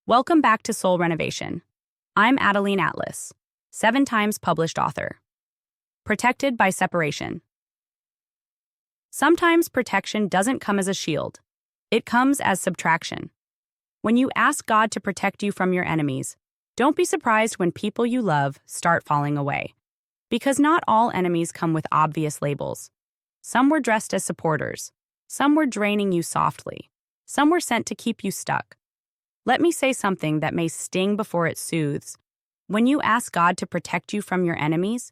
Welcome back to Soul Renovation. I'm Adeline Atlas, 7 times published author. Protected by separation. Sometimes protection doesn't come as a shield. It comes as subtraction. When you ask God to protect you from your enemies, don't be surprised when people you love start falling away. Because not all enemies come with obvious labels. Some were dressed as supporters. Some were draining you softly. Some were sent to keep you stuck. Let me say something that may sting before it soothes. When you ask God to protect you from your enemies,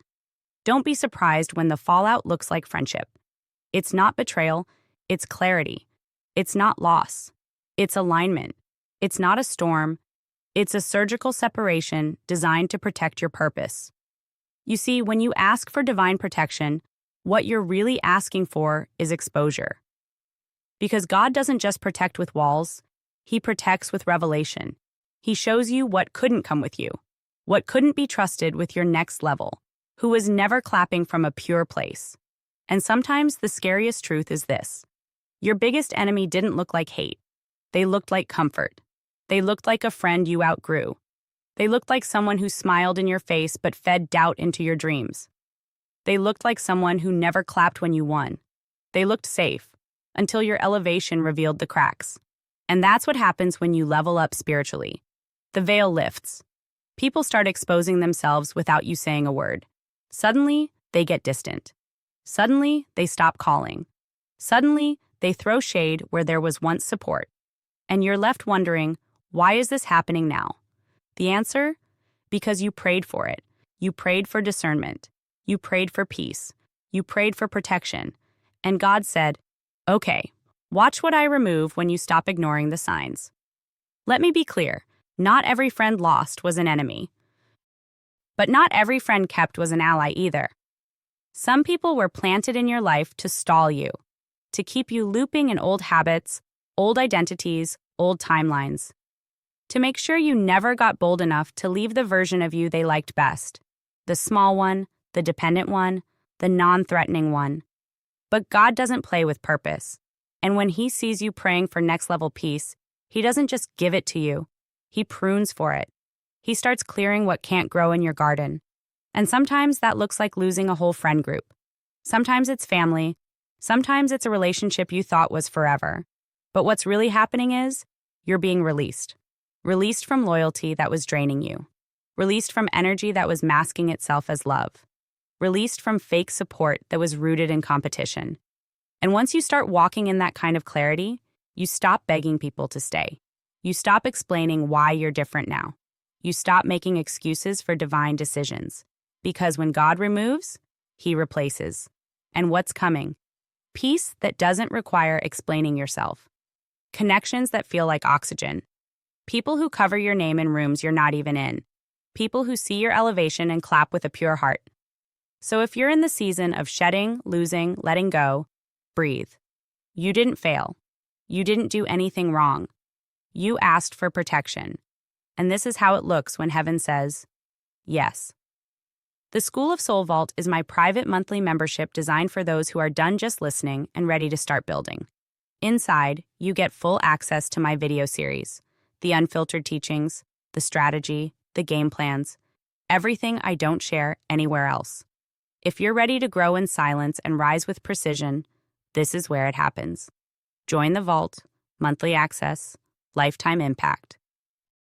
don't be surprised when the fallout looks like friendship. It's not betrayal, it's clarity. It's not loss, it's alignment. It's not a storm, it's a surgical separation designed to protect your purpose. You see, when you ask for divine protection, what you're really asking for is exposure. Because God doesn't just protect with walls, He protects with revelation. He shows you what couldn't come with you, what couldn't be trusted with your next level, who was never clapping from a pure place. And sometimes the scariest truth is this. Your biggest enemy didn't look like hate. They looked like comfort. They looked like a friend you outgrew. They looked like someone who smiled in your face but fed doubt into your dreams. They looked like someone who never clapped when you won. They looked safe, until your elevation revealed the cracks. And that's what happens when you level up spiritually. The veil lifts. People start exposing themselves without you saying a word. Suddenly, they get distant. Suddenly, they stop calling. Suddenly, they throw shade where there was once support. And you're left wondering, why is this happening now? The answer? Because you prayed for it. You prayed for discernment. You prayed for peace. You prayed for protection. And God said, okay, watch what I remove when you stop ignoring the signs. Let me be clear, not every friend lost was an enemy. But not every friend kept was an ally either. Some people were planted in your life to stall you, to keep you looping in old habits, old identities, old timelines. To make sure you never got bold enough to leave the version of you they liked best. The small one, the dependent one, the non-threatening one. But God doesn't play with purpose. And when He sees you praying for next-level peace, He doesn't just give it to you. He prunes for it. He starts clearing what can't grow in your garden. And sometimes that looks like losing a whole friend group. Sometimes it's family. Sometimes it's a relationship you thought was forever. But what's really happening is, you're being released. Released from loyalty that was draining you. Released from energy that was masking itself as love. Released from fake support that was rooted in competition. And once you start walking in that kind of clarity, you stop begging people to stay. You stop explaining why you're different now. You stop making excuses for divine decisions. Because when God removes, He replaces. And what's coming? Peace that doesn't require explaining yourself. Connections that feel like oxygen. People who cover your name in rooms you're not even in. People who see your elevation and clap with a pure heart. So if you're in the season of shedding, losing, letting go, breathe. You didn't fail. You didn't do anything wrong. You asked for protection. And this is how it looks when heaven says, yes. The School of Soul Vault is my private monthly membership designed for those who are done just listening and ready to start building. Inside, you get full access to my video series, the unfiltered teachings, the strategy, the game plans, everything I don't share anywhere else. If you're ready to grow in silence and rise with precision, this is where it happens. Join the vault, monthly access, lifetime impact.